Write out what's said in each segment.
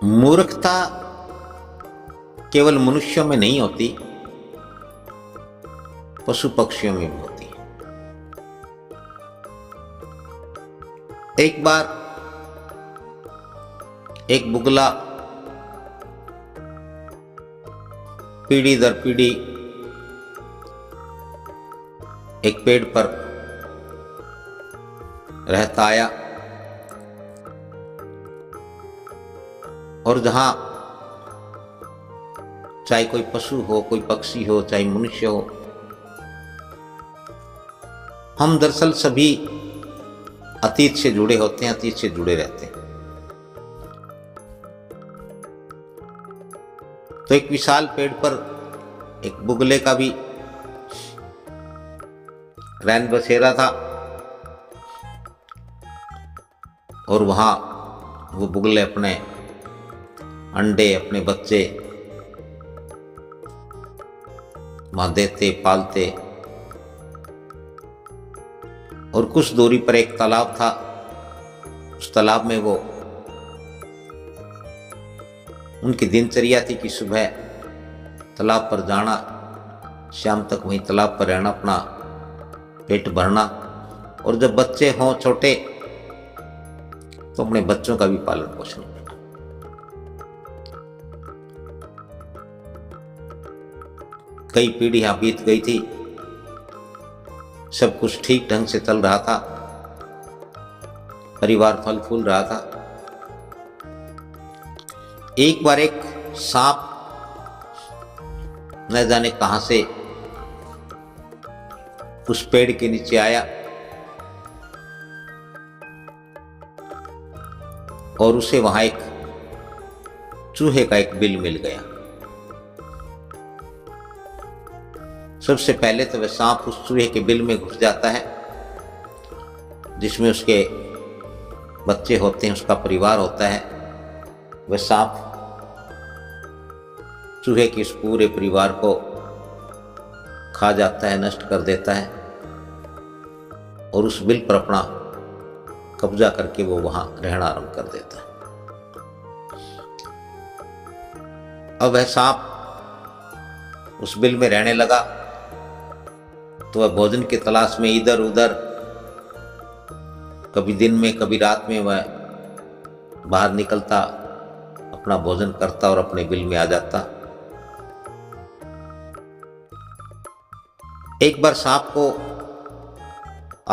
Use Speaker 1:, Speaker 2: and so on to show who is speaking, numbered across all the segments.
Speaker 1: मूर्खता केवल मनुष्यों में नहीं होती, पशु पक्षियों में भी होती है। एक बार एक बुगला पीढ़ी दर पीढ़ी एक पेड़ पर रहता आया और जहां चाहे कोई पशु हो, कोई पक्षी हो, चाहे मनुष्य हो, हम दरअसल सभी अतीत से जुड़े होते हैं, अतीत से जुड़े रहते हैं। तो एक विशाल पेड़ पर एक बुगले का भी रैन बसेरा था और वहां वो बुगले अपने अंडे, अपने बच्चे वहां देते, पालते। और कुछ दूरी पर एक तालाब था। उस तालाब में वो उनकी दिनचर्या थी कि सुबह तालाब पर जाना, शाम तक वहीं तालाब पर रहना, अपना पेट भरना, और जब बच्चे हों छोटे तो अपने बच्चों का भी पालन पोषण करना। कई पीढ़ियां बीत गई थी, सब कुछ ठीक ढंग से चल रहा था, परिवार फल फूल रहा था। एक बार एक सांप न जाने कहां से उस पेड़ के नीचे आया और उसे वहां एक चूहे का एक बिल मिल गया। सबसे पहले तो वह सांप उस चूहे के बिल में घुस जाता है जिसमें उसके बच्चे होते हैं, उसका परिवार होता है। वह सांप चूहे के इस पूरे परिवार को खा जाता है, नष्ट कर देता है और उस बिल पर अपना कब्जा करके वो वहां रहना आरंभ कर देता है। अब वह सांप उस बिल में रहने लगा तो वह भोजन की तलाश में इधर उधर, कभी दिन में कभी रात में वह बाहर निकलता, अपना भोजन करता और अपने बिल में आ जाता। एक बार सांप को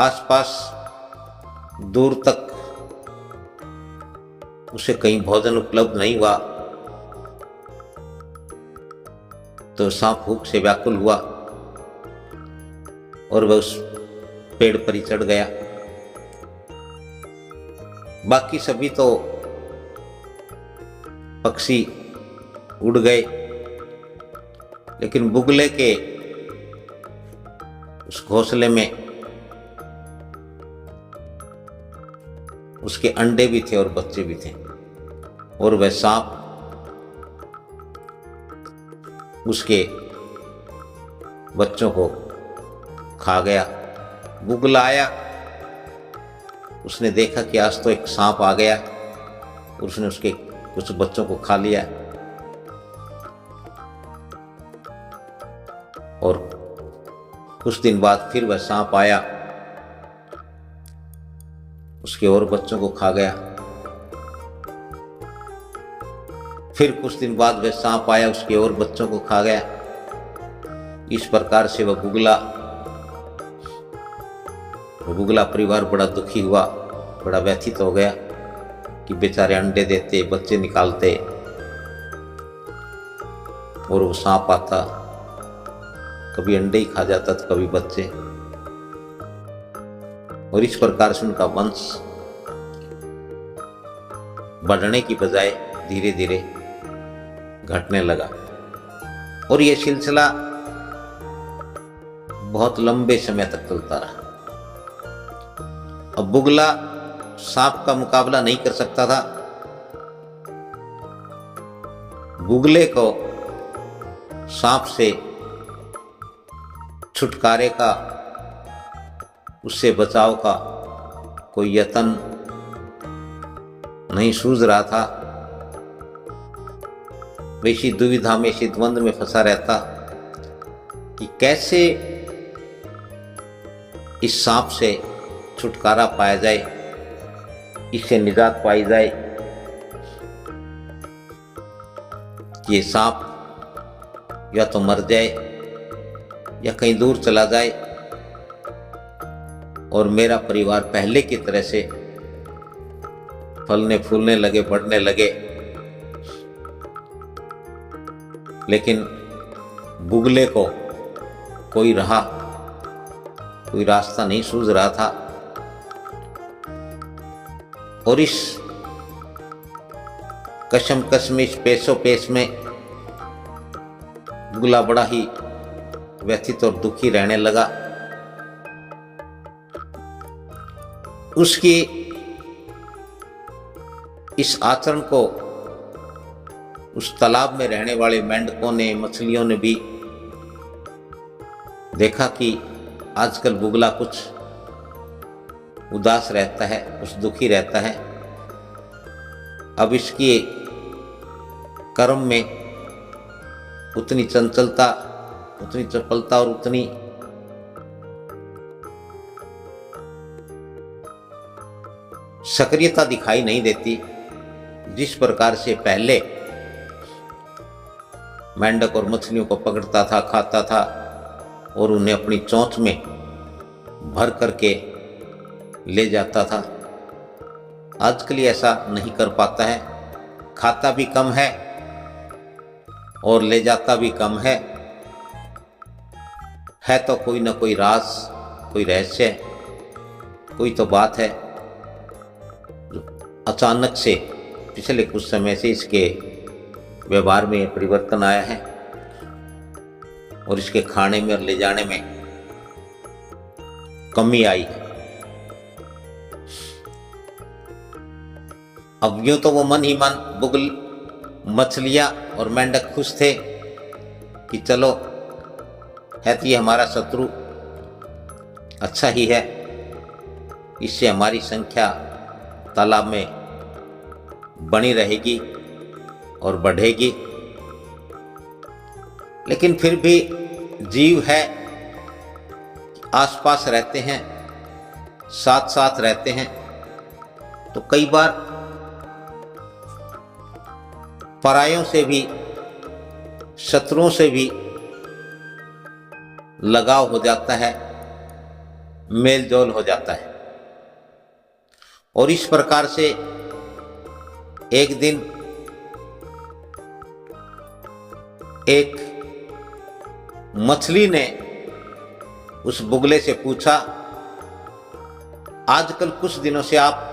Speaker 1: आसपास दूर तक उसे कहीं भोजन उपलब्ध नहीं हुआ तो सांप भूख से व्याकुल हुआ और वह उस पेड़ पर ही चढ़ गया। बाकी सभी तो पक्षी उड़ गए, लेकिन बुगले के उस घोंसले में उसके अंडे भी थे और बच्चे भी थे और वह सांप उसके बच्चों को खा गया। बुगला आया, उसने देखा कि आज तो एक सांप आ गया और उसने उसके कुछ बच्चों को खा लिया और कुछ दिन बाद फिर वह सांप आया, उसके और बच्चों को खा गया। फिर कुछ दिन बाद वह सांप आया, उसके और बच्चों को खा गया। इस प्रकार से वह बुगला परिवार बड़ा दुखी हुआ, बड़ा व्यथित हो गया कि बेचारे अंडे देते, बच्चे निकालते और वो सांप आता, कभी अंडे ही खा जाता तो कभी बच्चे, और इस प्रकार से उनका वंश बढ़ने की बजाय धीरे धीरे घटने लगा। और यह सिलसिला बहुत लंबे समय तक चलता रहा। अब बुगला सांप का मुकाबला नहीं कर सकता था। बुगले को सांप से छुटकारे का, उससे बचाव का कोई यत्न नहीं सूझ रहा था। वह इसी दुविधा में, इसी द्वंद में फंसा रहता कि कैसे इस सांप से छुटकारा पाया जाए, इससे निजात पाई जाए कि ये सांप या तो मर जाए या कहीं दूर चला जाए और मेरा परिवार पहले की तरह से फलने फूलने लगे, बढ़ने लगे। लेकिन बुगले को कोई रास्ता नहीं सूझ रहा था और इस कशमकश में, इस पेशो पेश में बुगला बड़ा ही व्यथित और दुखी रहने लगा। उसकी इस आचरण को उस तालाब में रहने वाले मेंढकों ने, मछलियों ने भी देखा कि आजकल बुगला कुछ उदास रहता है, कुछ दुखी रहता है। अब इसकी कर्म में उतनी चंचलता, उतनी चपलता और उतनी सक्रियता दिखाई नहीं देती जिस प्रकार से पहले मेंढक और मछलियों को पकड़ता था, खाता था और उन्हें अपनी चोंच में भर करके ले जाता था। आजकल ऐसा नहीं कर पाता है, खाता भी कम है और ले जाता भी कम है तो कोई ना कोई राज, कोई रहस्य, कोई तो बात है जो अचानक से पिछले कुछ समय से इसके व्यवहार में परिवर्तन आया है और इसके खाने में और ले जाने में कमी आई है। अब यूं तो वो मन ही मन बुगल, मछलियां और मेंढक खुश थे कि चलो है तो ये हमारा शत्रु, अच्छा ही है, इससे हमारी संख्या तालाब में बनी रहेगी और बढ़ेगी। लेकिन फिर भी जीव है, आसपास रहते हैं, साथ साथ रहते हैं, तो कई बार परायों से भी, शत्रुओं से भी लगाव हो जाता है, मेल जोल हो जाता है। और इस प्रकार से एक दिन एक मछली ने उस बुगले से पूछा, आजकल कुछ दिनों से आप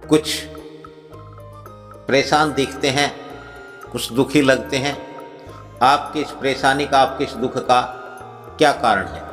Speaker 1: कुछ परेशान दिखते हैं, कुछ दुखी लगते हैं, आपकी इस परेशानी का, आपके इस दुख का क्या कारण है?